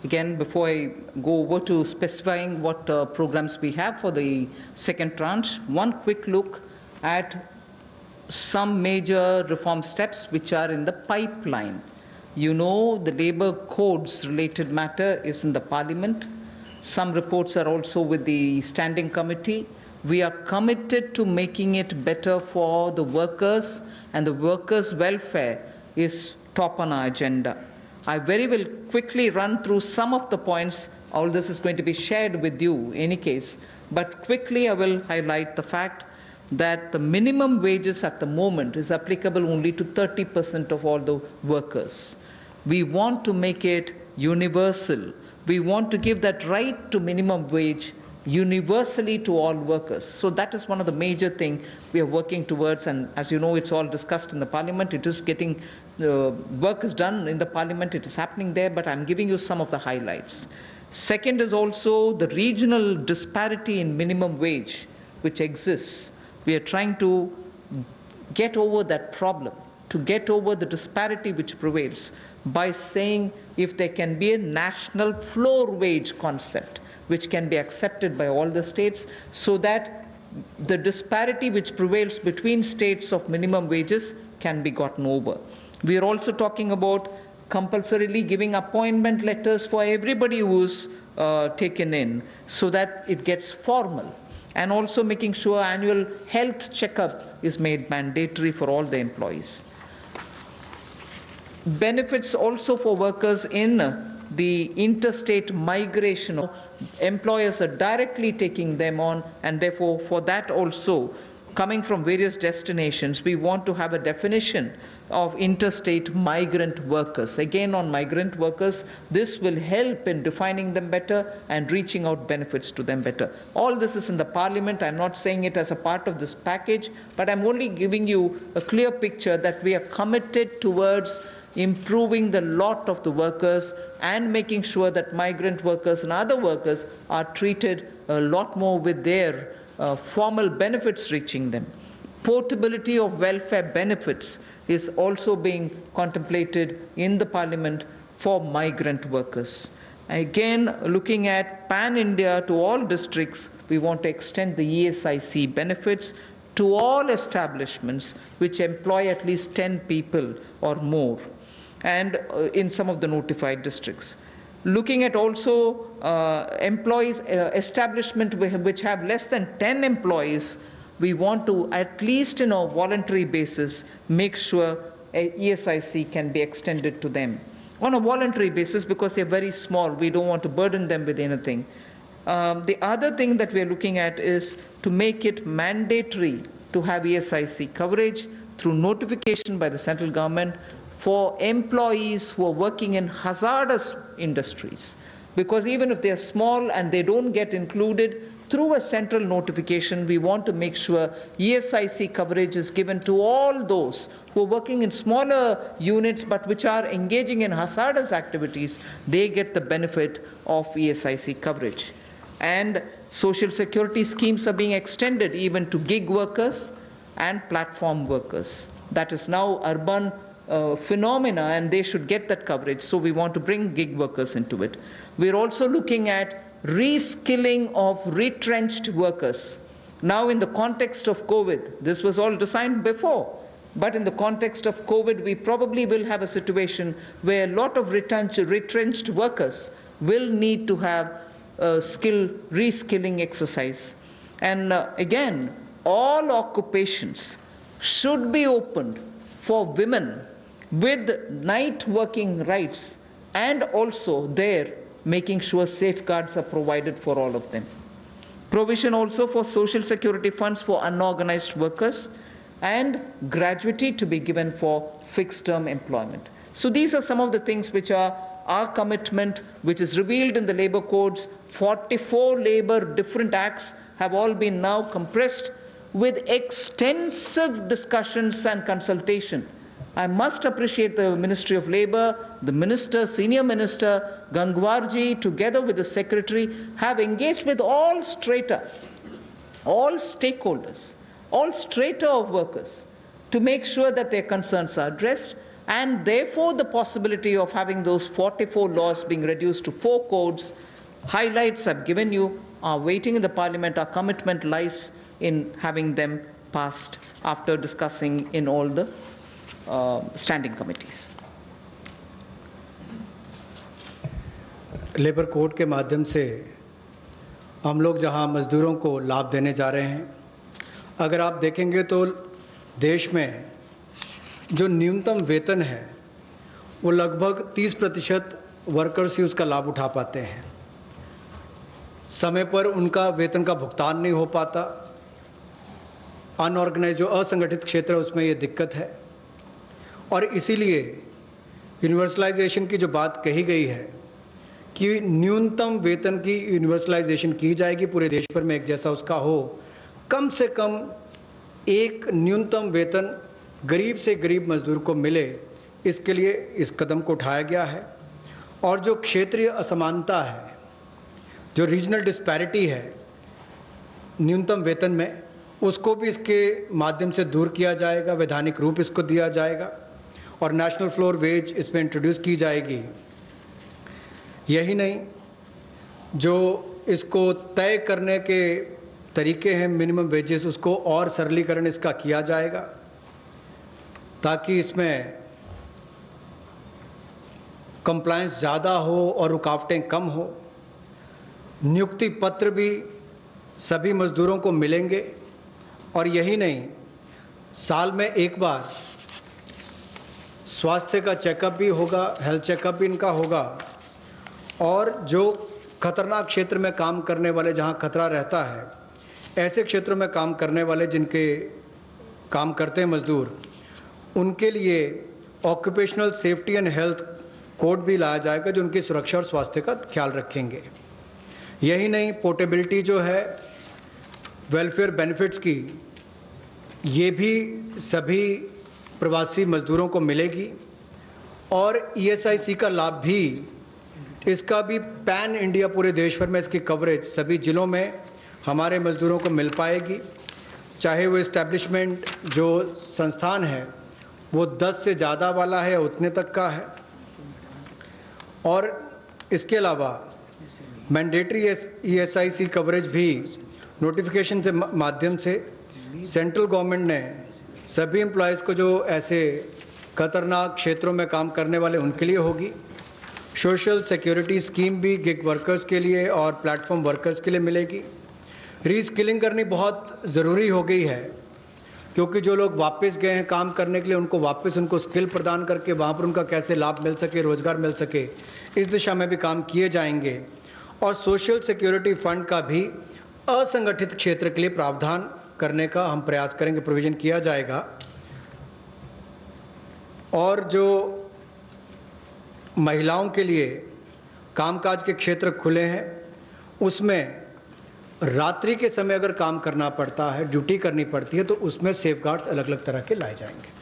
Again, before I go over to specifying what programs we have for the second tranche, one quick look at some major reform steps which are in the pipeline. You know, the labor codes related matter is in the parliament. Some reports are also with the standing committee. We are committed to making it better for the workers, and the workers' welfare is top on our agenda. I very will quickly run through some of the points. All this is going to be shared with you in any case, but quickly I will highlight the fact that the minimum wages at the moment is applicable only to 30% of all the workers. We want to make it universal. We want to give that right to minimum wage universally to all workers. So that is one of the major things we are working towards, and as you know, it's all discussed in the parliament. It is getting work is done in the parliament, it is happening there, but I'm giving you some of the highlights. Second is also the regional disparity in minimum wage which exists. We are trying to get over that problem, to get over the disparity which prevails by saying if there can be a national floor wage concept which can be accepted by all the states, so that the disparity which prevails between states of minimum wages can be gotten over. We are also talking about compulsorily giving appointment letters for everybody who is taken in, so that it gets formal, and also making sure annual health checkup is made mandatory for all the employees. Benefits also for workers in the interstate migration. Employers are directly taking them on, and therefore for that also, coming from various destinations, we want to have a definition of interstate migrant workers. Again, on migrant workers, this will help in defining them better and reaching out benefits to them better. All this is in the parliament. I'm not saying it as a part of this package, but I'm only giving you a clear picture that we are committed towards improving the lot of the workers and making sure that migrant workers and other workers are treated a lot more with their formal benefits reaching them. Portability of welfare benefits is also being contemplated in the parliament for migrant workers. Again, looking at pan-India to all districts, we want to extend the ESIC benefits to all establishments which employ at least 10 people or more, and in some of the notified districts. Looking at also employees, establishment which have less than 10 employees, we want to, at least in a voluntary basis, make sure ESIC can be extended to them on a voluntary basis, because they're very small. We don't want to burden them with anything. The other thing that we're looking at is to make it mandatory to have ESIC coverage through notification by the central government for employees who are working in hazardous industries, because even if they are small and they don't get included, through a central notification, we want to make sure ESIC coverage is given to all those who are working in smaller units but which are engaging in hazardous activities. They get the benefit of ESIC coverage. And social security schemes are being extended even to gig workers and platform workers. That is now urban phenomena, and they should get that coverage. So we want to bring gig workers into it. We're also looking at reskilling of retrenched workers. Now, in the context of COVID, this was all designed before, but in the context of COVID, we probably will have a situation where a lot of retrenched workers will need to have reskilling exercise. And again, all occupations should be opened for women with night working rights, and also there making sure safeguards are provided for all of them. Provision also for social security funds for unorganized workers, and gratuity to be given for fixed term employment. So these are some of the things which are our commitment, which is revealed in the labor codes. 44 labor different acts have all been now compressed with extensive discussions and consultation. I must appreciate the Ministry of Labour, the Minister, Senior Minister Gangwarji, together with the Secretary, have engaged with all strata, all stakeholders, all strata of workers, to make sure that their concerns are addressed. and therefore the possibility of having those 44 laws being reduced to 4 codes highlights I've given you are waiting in the Parliament. Our commitment lies in having them passed after discussing in all the standing committees. Labour code के माध्यम से हम लोग जहां मजदूरों को लाभ देने जा रहे हैं, अगर आप देखेंगे तो देश में जो न्यूनतम वेतन है वो लगभग 30% वर्कर्स ही उसका लाभ उठा पाते हैं। समय पर उनका वेतन का भुगतान नहीं हो पाता। अनऑर्गेनाइज जो असंगठित क्षेत्र है उसमें ये दिक्कत है, और इसीलिए यूनिवर्सलाइजेशन की जो बात कही गई है कि न्यूनतम वेतन की यूनिवर्सलाइजेशन की जाएगी, पूरे देश भर में एक जैसा उसका हो, कम से कम एक न्यूनतम वेतन गरीब से गरीब मजदूर को मिले, इसके लिए इस कदम को उठाया गया है। और जो क्षेत्रीय असमानता है, जो रीजनल डिस्पैरिटी है न्यूनतम वेतन में, उसको भी इसके माध्यम से दूर किया जाएगा, वैधानिक रूप इसको दिया जाएगा और नेशनल फ्लोर वेज इसमें इंट्रोड्यूस की जाएगी। यही नहीं, जो इसको तय करने के तरीके हैं मिनिमम वेजेस, उसको और सरलीकरण इसका किया जाएगा ताकि इसमें कंप्लायंस ज़्यादा हो और रुकावटें कम हो। नियुक्ति पत्र भी सभी मजदूरों को मिलेंगे, और यही नहीं, साल में एक बार स्वास्थ्य का चेकअप भी होगा, हेल्थ चेकअप भी इनका होगा। और जो खतरनाक क्षेत्र में काम करने वाले, जहां खतरा रहता है, ऐसे क्षेत्रों में काम करने वाले जिनके काम करते हैं मजदूर, उनके लिए occupational safety and health code भी लाया जाएगा जो उनकी सुरक्षा और स्वास्थ्य का ख्याल रखेंगे। यही नहीं, पोर्टेबिलिटी जो है वेलफेयर बेनिफिट्स की, ये भी सभी प्रवासी मजदूरों को मिलेगी। और ईएसआईसी का लाभ भी, इसका भी पैन इंडिया पूरे देश भर में इसकी कवरेज सभी जिलों में हमारे मजदूरों को मिल पाएगी, चाहे वो इस्टेब्लिशमेंट जो संस्थान है वो 10 से ज़्यादा वाला है, उतने तक का है। और इसके अलावा मैंडेटरी ईएसआईसी कवरेज भी नोटिफिकेशन से माध्यम से सेंट्रल गवर्नमेंट ने सभी एम्प्लॉयज़ को, जो ऐसे खतरनाक क्षेत्रों में काम करने वाले, उनके लिए होगी। सोशल सिक्योरिटी स्कीम भी गिग वर्कर्स के लिए और प्लेटफॉर्म वर्कर्स के लिए मिलेगी। रीस्किलिंग करनी बहुत ज़रूरी हो गई है, क्योंकि जो लोग वापस गए हैं काम करने के लिए, उनको वापस उनको स्किल प्रदान करके वहाँ पर उनका कैसे लाभ मिल सके, रोजगार मिल सके, इस दिशा में भी काम किए जाएंगे। और सोशल सिक्योरिटी फंड का भी असंगठित क्षेत्र के लिए प्रावधान करने का हम प्रयास करेंगे, प्रोविजन किया जाएगा। और जो महिलाओं के लिए कामकाज के क्षेत्र खुले हैं, उसमें रात्रि के समय अगर काम करना पड़ता है, ड्यूटी करनी पड़ती है, तो उसमें सेफगार्ड्स अलग अलग तरह के लाए जाएंगे।